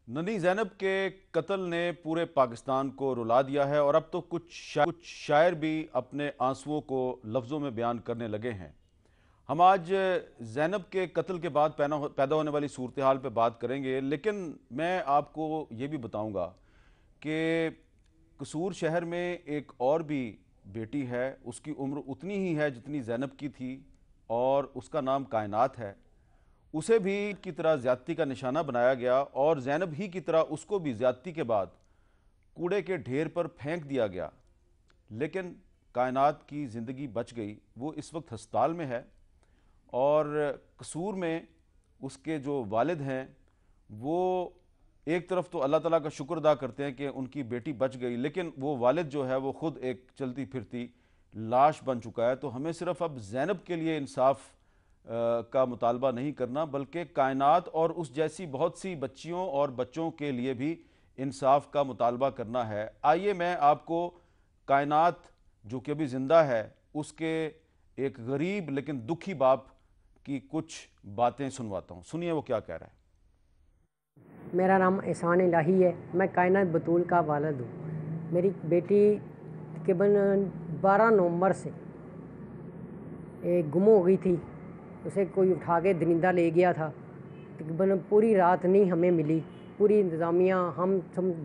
ننھی زینب کے قتل نے پورے پاکستان کو رلا دیا ہے اور اب تو کچھ شاعر بھی اپنے آنسوؤں کو لفظوں میں بیان کرنے لگے ہیں۔ ہم آج زینب کے قتل کے بعد پیدا ہونے والی صورتحال پہ بات کریں گے، لیکن میں آپ کو یہ بھی بتاؤں گا کہ قصور شہر میں ایک اور بھی بیٹی ہے، اس کی عمر اتنی ہی ہے جتنی زینب کی تھی اور اس کا نام کائنات ہے۔ اسے بھی کی طرح زیادتی کا نشانہ بنایا گیا اور زینب ہی کی طرح اس کو بھی زیادتی کے بعد کوڑے کے ڈھیر پر پھینک دیا گیا، لیکن کائنات کی زندگی بچ گئی۔ وہ اس وقت ہسپتال میں ہے اور قصور میں اس کے جو والد ہیں وہ ایک طرف تو اللہ تعالیٰ کا شکر ادا کرتے ہیں کہ ان کی بیٹی بچ گئی، لیکن وہ والد جو ہے وہ خود ایک چلتی پھرتی لاش بن چکا ہے۔ تو ہمیں صرف اب زینب کے لیے انصاف کا مطالبہ نہیں کرنا، بلکہ کائنات اور اس جیسی بہت سی بچیوں اور بچوں کے لیے بھی انصاف کا مطالبہ کرنا ہے۔ آئیے میں آپ کو کائنات جو کہ ابھی زندہ ہے اس کے ایک غریب لیکن دکھی باپ کی کچھ باتیں سنواتا ہوں، سنیے وہ کیا کہہ رہا ہے۔ میرا نام احسان الہی ہے، میں کائنات بطول کا والد ہوں۔ میری بیٹی تقریباً 12 نومبر سے گم ہو گئی تھی، اسے کوئی اٹھا کے درندہ لے گیا تھا۔ تقریباً پوری رات نہیں ہمیں ملی، پوری انتظامیہ ہم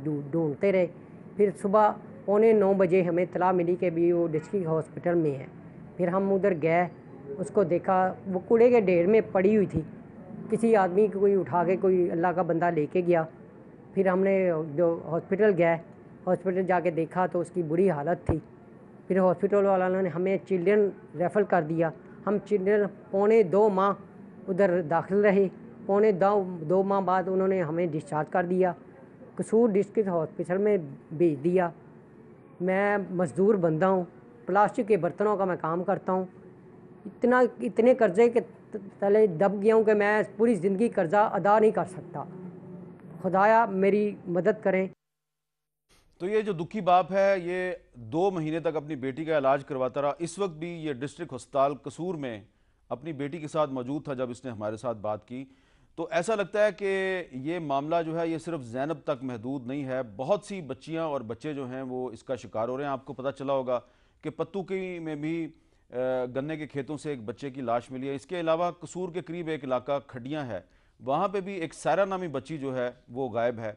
ڈھونڈتے رہے۔ پھر صبح 8:45 بجے ہمیں اطلاع ملی کہ بھی وہ ڈسٹرکٹ ہاسپٹل میں ہے۔ پھر ہم ادھر گئے، اس کو دیکھا وہ کوڑے کے ڈھیر میں پڑی ہوئی تھی، کسی آدمی کو کوئی اٹھا کے کوئی اللہ کا بندہ لے کے گیا۔ پھر ہم نے جو ہاسپٹل گئے، ہاسپٹل جا کے دیکھا تو اس کی بری حالت تھی۔ پھر ہاسپٹل والوں نے ہمیں چلڈرن ریفر کر دیا۔ ہم چلڈرن 2.25 ماہ ادھر داخل رہے، 2.25 ماہ بعد انہوں نے ہمیں ڈسچارج کر دیا، قصور ڈسٹرکٹ ہاسپٹل میں بھیج دیا۔ میں مزدور بندہ ہوں، پلاسٹک کے برتنوں کا میں کام کرتا ہوں۔ اتنے قرضے کے تلے دب گیا ہوں کہ میں پوری زندگی قرضہ ادا نہیں کر سکتا۔ خدایا میری مدد کریں۔ تو یہ جو دکھی باپ ہے یہ 2 مہینے تک اپنی بیٹی کا علاج کرواتا رہا۔ اس وقت بھی یہ ڈسٹرکٹ ہسپتال قصور میں اپنی بیٹی کے ساتھ موجود تھا جب اس نے ہمارے ساتھ بات کی۔ تو ایسا لگتا ہے کہ یہ معاملہ جو ہے یہ صرف زینب تک محدود نہیں ہے، بہت سی بچیاں اور بچے جو ہیں وہ اس کا شکار ہو رہے ہیں۔ آپ کو پتہ چلا ہوگا کہ پتو کی میں بھی گنے کے کھیتوں سے ایک بچے کی لاش ملی ہے۔ اس کے علاوہ قصور کے قریب ایک علاقہ کھڈیاں ہے، وہاں پہ بھی ایک سائرہ نامی بچی جو ہے وہ غائب ہے۔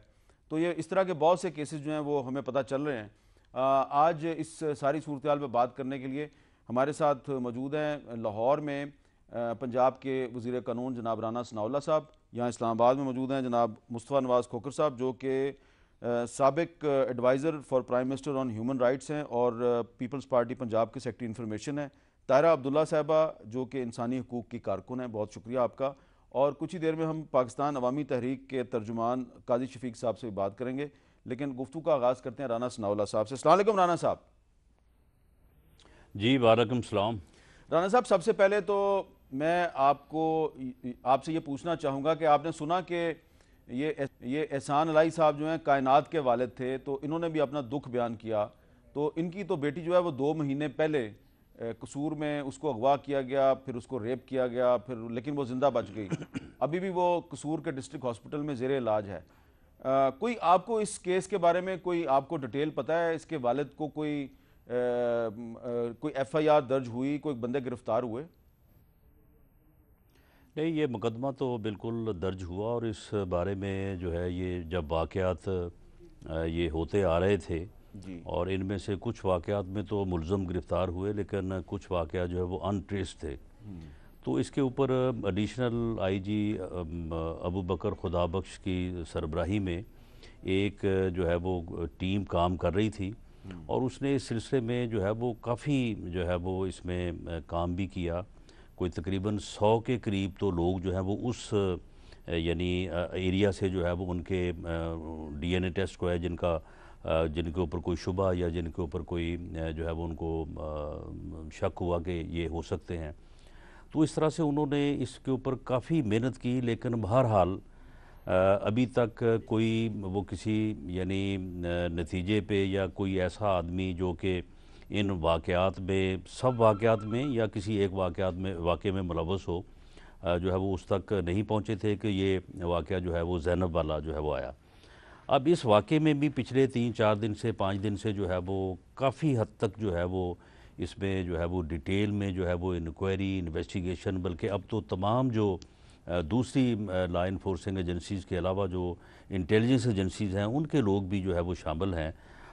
تو یہ اس طرح کے بہت سے کیسز جو ہیں وہ ہمیں پتہ چل رہے ہیں۔ آج اس ساری صورتحال پہ بات کرنے کے لیے ہمارے ساتھ موجود ہیں لاہور میں پنجاب کے وزیر قانون جناب رانا ثناءاللہ صاحب، یہاں اسلام آباد میں موجود ہیں جناب مصطفیٰ نواز کھوکھر صاحب جو کہ سابق adviser for prime minister on human rights ہیں اور پیپلز پارٹی پنجاب کے سیکرٹری انفارمیشن ہیں، طاہرہ عبداللہ صاحبہ جو کہ انسانی حقوق کی کارکن ہیں، بہت شکریہ آپ کا۔ اور کچھ ہی دیر میں ہم پاکستان عوامی تحریک کے ترجمان قاضی شفیق صاحب سے بات کریں گے، لیکن گفتگو کا آغاز کرتے ہیں رانا ثناءاللہ صاحب سے۔ السلام علیکم رانا صاحب۔ جی وعلیکم السلام۔ رانا صاحب سب سے پہلے تو میں آپ سے یہ پوچھنا چاہوں گا کہ آپ نے سنا کہ یہ احسان الہی صاحب جو ہیں کائنات کے والد تھے، تو انہوں نے بھی اپنا دکھ بیان کیا۔ تو ان کی تو بیٹی جو ہے وہ 2 مہینے پہلے قصور میں اس کو اغوا کیا گیا، پھر اس کو ریپ کیا گیا، لیکن وہ زندہ بچ گئی۔ ابھی بھی وہ قصور کے ڈسٹرکٹ ہاسپٹل میں زیر علاج ہے۔ کوئی آپ کو اس کیس کے بارے میں کوئی آپ کو ڈیٹیل پتہ ہے؟ اس کے والد کو کوئی FIR درج ہوئی، کوئی بندے گرفتار ہوئے؟ نہیں، یہ مقدمہ تو بالکل درج ہوا اور اس بارے میں جو ہے یہ جب واقعات یہ ہوتے آ رہے تھے جی اور ان میں سے کچھ واقعات میں تو ملزم گرفتار ہوئے، لیکن کچھ واقعات جو ہے وہ ان ٹریس تھے۔ تو اس کے اوپر ایڈیشنل IG ابو بکر خدا بخش کی سربراہی میں ایک جو ہے وہ ٹیم کام کر رہی تھی اور اس نے اس سلسلے میں جو ہے وہ کافی جو ہے وہ اس میں کام بھی کیا۔ کوئی تقریباً 100 کے قریب تو لوگ جو ہیں وہ اس یعنی ایریا سے جو ہے وہ ان کے DNA ٹیسٹ کو ہے جن کے اوپر کوئی شبہ یا جن کے اوپر کوئی جو ہے وہ ان کو شک ہوا کہ یہ ہو سکتے ہیں۔ تو اس طرح سے انہوں نے اس کے اوپر کافی محنت کی، لیکن بہرحال ابھی تک کوئی وہ کسی یعنی نتیجے پہ یا کوئی ایسا آدمی جو کہ ان واقعات میں سب واقعات میں یا کسی ایک واقعے میں ملوث ہو جو ہے وہ اس تک نہیں پہنچے تھے کہ یہ واقعہ جو ہے وہ زینب والا جو ہے وہ آیا۔ اب اس واقعے میں بھی پچھلے 3-4 دن سے 5 دن سے جو ہے وہ کافی حد تک جو ہے وہ اس میں جو ہے وہ ڈیٹیل میں جو ہے وہ انکوائری انویسٹیگیشن، بلکہ اب تو تمام جو دوسری لا انفورسنگ ایجنسیز کے علاوہ جو انٹیلیجنس ایجنسیز ہیں ان کے لوگ بھی جو ہے وہ شامل ہیں،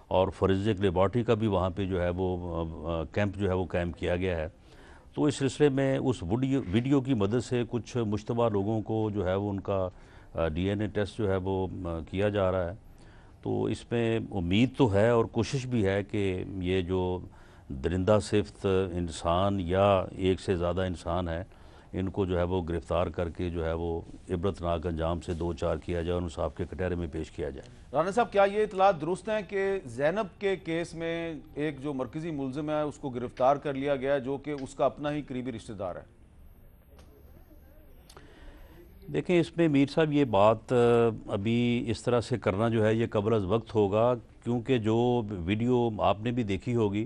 اور فورینزک لیبارٹری کا بھی وہاں پہ جو ہے وہ کیمپ جو ہے وہ قائم کیا گیا ہے۔ تو اس سلسلے میں اس ویڈیو کی مدد سے کچھ مشتبہ لوگوں کو جو ہے وہ ان کا ڈی این اے ٹیسٹ جو ہے وہ کیا جا رہا ہے۔ تو اس میں امید تو ہے اور کوشش بھی ہے کہ یہ جو درندہ صفت انسان یا ایک سے زیادہ انسان ہے ان کو جو ہے وہ گرفتار کر کے جو ہے وہ عبرتناک انجام سے دوچار کیا جائے اور انصاف کے کٹہرے میں پیش کیا جائے۔ رانا صاحب، کیا یہ اطلاعات درست ہیں کہ زینب کے کیس میں ایک جو مرکزی ملزم ہے اس کو گرفتار کر لیا گیا جو کہ اس کا اپنا ہی قریبی رشتہ دار ہے؟ دیکھیں، اس میں میر صاحب یہ بات ابھی اس طرح سے کرنا جو ہے یہ قبل از وقت ہوگا، کیونکہ جو ویڈیو آپ نے بھی دیکھی ہوگی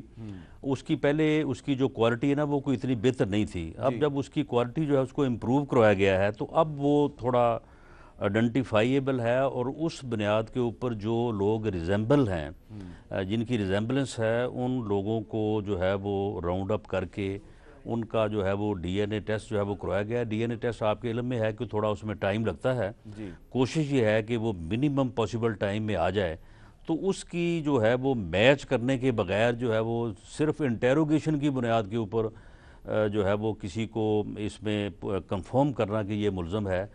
اس کی پہلے اس کی جو کوالٹی ہے نا وہ کوئی اتنی بہتر نہیں تھی۔ اب جب اس کی کوالٹی جو ہے اس کو امپروو کروایا گیا ہے تو اب وہ تھوڑا آئیڈینٹیفائیبل ہے، اور اس بنیاد کے اوپر جو لوگ ریزیمبل ہیں، جن کی ریزیمبلنس ہے، ان لوگوں کو جو ہے وہ راؤنڈ اپ کر کے ان کا جو ہے وہ ڈی این اے ٹیسٹ جو ہے وہ کروایا گیا ہے۔ ڈی این اے ٹیسٹ آپ کے علم میں ہے کہ تھوڑا اس میں ٹائم لگتا ہے، کوشش یہ ہے کہ وہ منیمم پاسبل ٹائم میں آ جائے۔ تو اس کی جو ہے وہ میچ کرنے کے بغیر جو ہے وہ صرف انٹیروگیشن کی بنیاد کے اوپر جو ہے وہ کسی کو اس میں کنفرم کرنا کہ یہ ملزم ہے،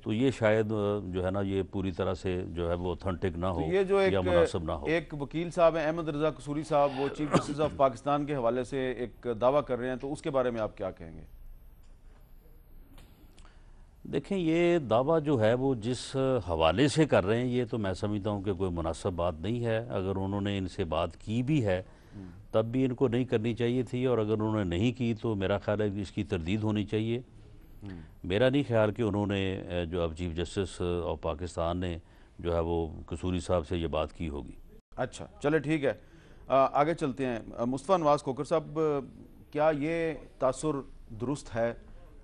تو یہ شاید جو ہے نا یہ پوری طرح سے جو ہے وہ اوتھنٹک نہ ہو یہ جو یا مناسب نہ ہو۔ ایک وکیل صاحب ہیں احمد رضا قصوری صاحب، وہ چیف جسٹس آف پاکستان کے حوالے سے ایک دعویٰ کر رہے ہیں، تو اس کے بارے میں آپ کیا کہیں گے؟ دیکھیں، یہ دعویٰ جو ہے وہ جس حوالے سے کر رہے ہیں یہ تو میں سمجھتا ہوں کہ کوئی مناسب بات نہیں ہے۔ اگر انہوں نے ان سے بات کی بھی ہے تب بھی ان کو نہیں کرنی چاہیے تھی، اور اگر انہوں نے نہیں کی تو میرا خیال ہے کہ اس کی تردید ہونی چاہیے۔ میرا نہیں خیال کہ انہوں نے جو اب چیف جسٹس آف پاکستان نے جو ہے وہ قصوری صاحب سے یہ بات کی ہوگی۔ اچھا، چلے ٹھیک ہے، آگے چلتے ہیں۔ مصطفیٰ نواز کھوکھر صاحب، کیا یہ تاثر درست ہے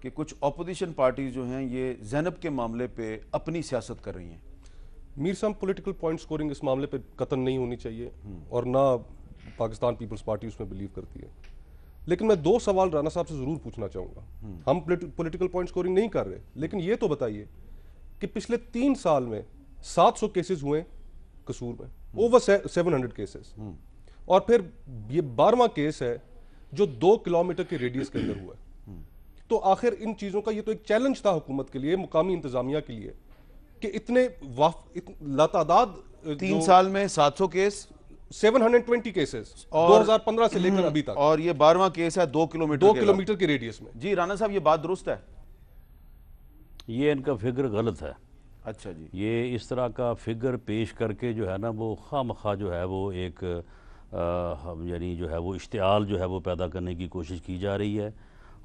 کہ کچھ اپوزیشن پارٹیز جو ہیں یہ زینب کے معاملے پہ اپنی سیاست کر رہی ہیں؟ میر صاحب، پولیٹیکل پوائنٹ سکورنگ اس معاملے پہ قطعاً نہیں ہونی چاہیے، اور نہ پاکستان پیپلز پارٹی اس میں بلیو کرتی ہے۔ لیکن میں 2 سوال رانا صاحب سے ضرور پوچھنا چاہوں گا۔ ہم پولیٹیکل پوائنٹ سکورنگ نہیں کر رہے، لیکن یہ تو بتائیے کہ پچھلے 3 سال میں 700 کیسز ہوئے قصور میں، اوور 700 کیسز، اور پھر یہ 12واں کیس ہے جو 2 کلومیٹر کے ریڈیس کے اندر ہوا ہے۔ تو آخر ان چیزوں کا یہ تو ایک چیلنج تھا حکومت کے لیے، مقامی انتظامیہ کے لیے، کہ اتنے لاتعداد 3 سال میں 700 کیس، 720 کیسز 2015 سے لے کر ابھی تک، اور یہ 12واں کیس ہے 2 کلومیٹر کے ریڈیس میں۔ جی رانا صاحب، یہ بات درست ہے؟ یہ ان کا فگر غلط ہے۔ اچھا جی، یہ اس طرح کا فگر پیش کر کے جو ہے نا وہ خواہ مخواہ جو ہے وہ ایک یعنی جو ہے وہ اشتعال جو ہے وہ پیدا کرنے کی کوشش کی جا رہی ہے،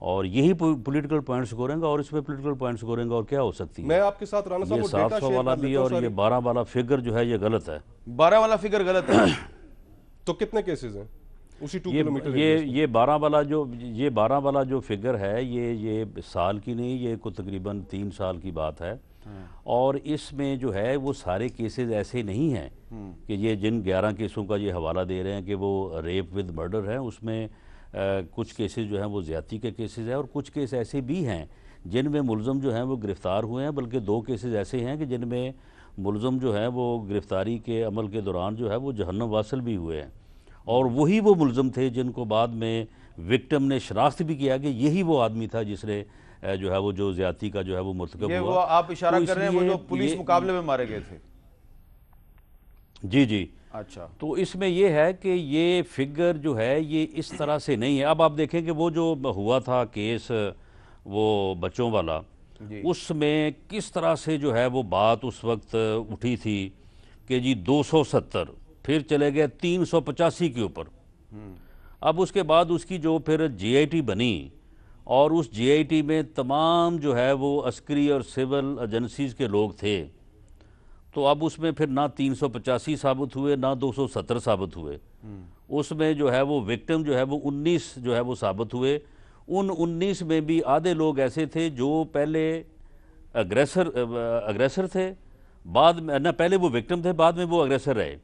اور یہی پولیٹیکل پوائنٹ سکورنگ، اور اس میں پولیٹیکل پوائنٹ سکورنگ اور کیا ہو سکتی ہے؟ میں آپ کے ساتھ رانا صاحب یہ وہ ڈیٹا 700 شیئر والا کر بھی لیتا ہوں اور یہ 12 والا فگر جو ہے یہ غلط ہے۔ 12 والا فگر غلط ہے؟ تو کتنے کیسز ہیں اسی 2 یہ کلومیٹر؟ یہ 12 والا جو فگر ہے یہ سال کی نہیں، یہ کو تقریباً 3 سال کی بات ہے، اور اس میں جو ہے وہ سارے کیسز ایسے نہیں ہیں کہ یہ جن 11 کیسوں کا یہ حوالہ دے رہے ہیں کہ وہ ریپ ود مرڈر ہے، اس میں کچھ کیسز جو ہیں وہ زیادتی کے کیسز ہیں، اور کچھ کیس ایسے بھی ہیں جن میں ملزم جو ہیں وہ گرفتار ہوئے ہیں، بلکہ 2 کیسز ایسے ہیں کہ جن میں ملزم جو ہیں وہ گرفتاری کے عمل کے دوران جو ہے وہ جہنم واصل بھی ہوئے ہیں، اور وہی وہ ملزم تھے جن کو بعد میں وکٹم نے شناخت بھی کیا کہ یہی وہ آدمی تھا جس نے جو ہے وہ جو زیادتی کا جو ہے وہ مرتکب ہوا۔ یہ وہ آپ اشارہ کر رہے ہیں وہ جو پولیس مقابلے میں مارے گئے تھے؟ جی جی، اچھا، تو اس میں یہ ہے کہ یہ فگر جو ہے یہ اس طرح سے نہیں ہے۔ اب آپ دیکھیں کہ وہ جو ہوا تھا کیس وہ بچوں والا، اس میں کس طرح سے جو ہے وہ بات اس وقت اٹھی تھی کہ جی 270، پھر چلے گئے 385 کے اوپر۔ اب اس کے بعد اس کی جو پھر جی آئی ٹی بنی، اور اس جی آئی ٹی میں تمام جو ہے وہ عسکری اور سول ایجنسیز کے لوگ تھے، تو اب اس میں پھر نہ 385 ثابت ہوئے نہ 270 ثابت ہوئے، اس میں جو ہے وہ وکٹم جو ہے وہ 19 جو ہے وہ ثابت ہوئے۔ ان 19 میں بھی آدھے لوگ ایسے تھے جو پہلے اگریسر تھے، بعد میں نہ پہلے وہ وکٹم تھے، بعد میں وہ اگریسر رہے،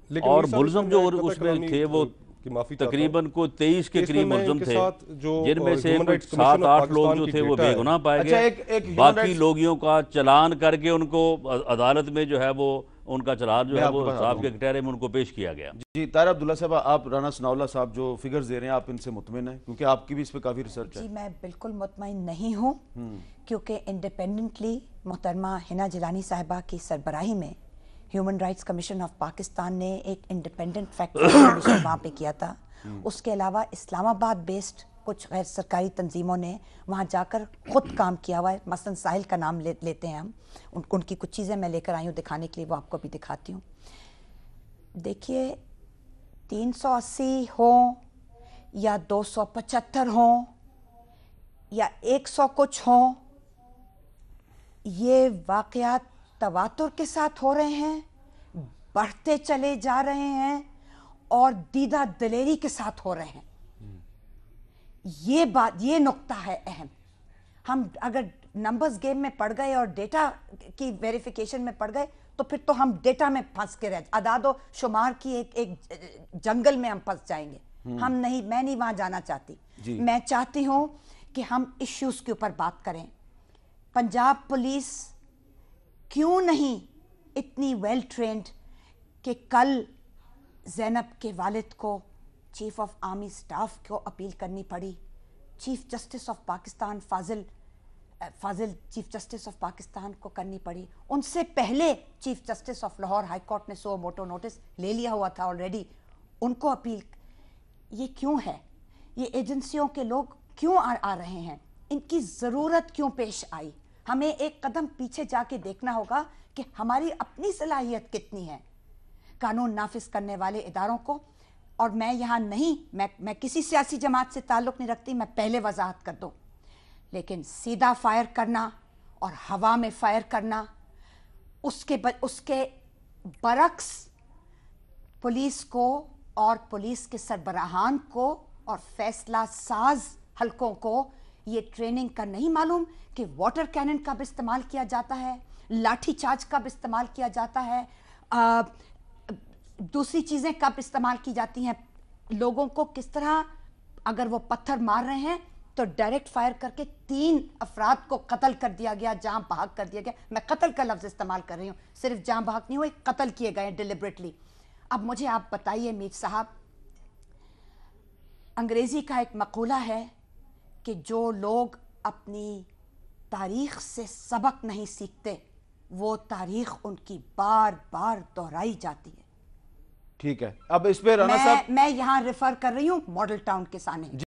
لیکن اور میر صاحب ملزم میں جو قطع اس میں کلامی تھے وہ کی معافی چاہتا ہوں۔ تقریباً کو 23 کے اس میں قریب میں ان ملزم کے تھے، ساتھ جو جن میں سے Human Rights کچھ Commission 7-8 of لوگ پاکستان جو کی تھے وہ ڈیٹا بے ہے۔ گناہ پائے اچھا، گئے، ایک Human باقی Rights لوگیوں کا چلان کر کے ان کو عدالت میں جو ہے وہ ان کا چلان جو میں ہے آپ کے وہ پاس آتا صاحب ہوں۔ کے کٹہرے میں ان کو پیش کیا گیا۔ جی طاہرہ عبداللہ صاحب، آپ رانا ثناء اللہ صاحب جو فگرز دے رہے ہیں آپ ان سے مطمئن ہیں؟ کیونکہ آپ کی بھی اس پہ کافی ریسرچ ہے۔ جی میں بالکل مطمئن نہیں ہوں، کیونکہ انڈیپینڈنٹلی محترمہ حنا جیلانی صاحبہ کی سربراہی میں human rights commission of Pakistan نے ایک انڈیپینڈنٹ فیکٹ کمیشن وہاں پہ کیا تھا۔ اس کے علاوہ اسلام آباد بیسڈ کچھ غیر سرکاری تنظیموں نے وہاں جا کر خود کام کیا ہوا ہے، مثلا ساحل کا نام لیتے ہیں ہم، ان کی کچھ چیزیں میں لے کر آئی ہوں دکھانے کے لیے، وہ آپ کو بھی دکھاتی ہوں۔ دیکھیے 380 ہوں یا 275 ہوں یا 100 کچھ ہوں، یہ واقعات تواتر کے ساتھ ہو رہے ہیں، بڑھتے چلے جا رہے ہیں اور دیدہ دلیری کے ساتھ ہو رہے ہیں۔ یہ نقطہ ہے اہم۔ ہم اگر نمبرز گیم میں پڑ گئے اور ڈیٹا کی ویریفیکیشن میں پڑ گئے تو پھر تو ہم ڈیٹا میں پھنس کے اعداد و شمار کی ایک جنگل میں ہم پھنس جائیں گے۔ میں نہیں وہاں جانا چاہتی۔ میں چاہتی ہوں کہ ہم ایشوز کے اوپر بات کریں۔ پنجاب پولیس کیوں نہیں اتنی ویل ٹرینڈ کہ کل زینب کے والد کو چیف آف آرمی سٹاف کو اپیل کرنی پڑی، chief justice of Pakistan Fazil chief justice of Pakistan کو کرنی پڑی، ان سے پہلے chief justice of Lahore high court نے سو موٹو نوٹس لے لیا ہوا تھا آلریڈی، ان کو اپیل۔ یہ کیوں ہے؟ یہ ایجنسیوں کے لوگ کیوں آ رہے ہیں؟ ان کی ضرورت کیوں پیش آئی؟ ہمیں ایک قدم پیچھے جا کے دیکھنا ہوگا کہ ہماری اپنی صلاحیت کتنی ہے قانون نافذ کرنے والے اداروں کو۔ اور میں یہاں نہیں، میں کسی سیاسی جماعت سے تعلق نہیں رکھتی، میں پہلے وضاحت کر دوں، لیکن سیدھا فائر کرنا اور ہوا میں فائر کرنا، اس کے برعکس پولیس کو اور پولیس کے سربراہان کو اور فیصلہ ساز حلقوں کو یہ ٹریننگ کا نہیں معلوم کہ واٹر کینن کب استعمال کیا جاتا ہے، لاٹھی چارج کب استعمال کیا جاتا ہے، دوسری چیزیں کب استعمال کی جاتی ہیں، لوگوں کو کس طرح اگر وہ پتھر مار رہے ہیں تو ڈائریکٹ فائر کر کے 3 افراد کو قتل کر دیا گیا، جاں بحق کر دیا گیا۔ میں قتل کا لفظ استعمال کر رہی ہوں، صرف جاں بحق نہیں ہوئے، قتل کیے گئے ڈیلیبریٹلی۔ اب مجھے آپ بتائیے میر صاحب، انگریزی کا ایک مقولہ ہے کہ جو لوگ اپنی تاریخ سے سبق نہیں سیکھتے وہ تاریخ ان کی بار بار دہرائی جاتی ہے۔ ٹھیک ہے، اب اس پہ رانا صاحب میں یہاں ریفر کر رہی ہوں ماڈل ٹاؤن کے سامنے۔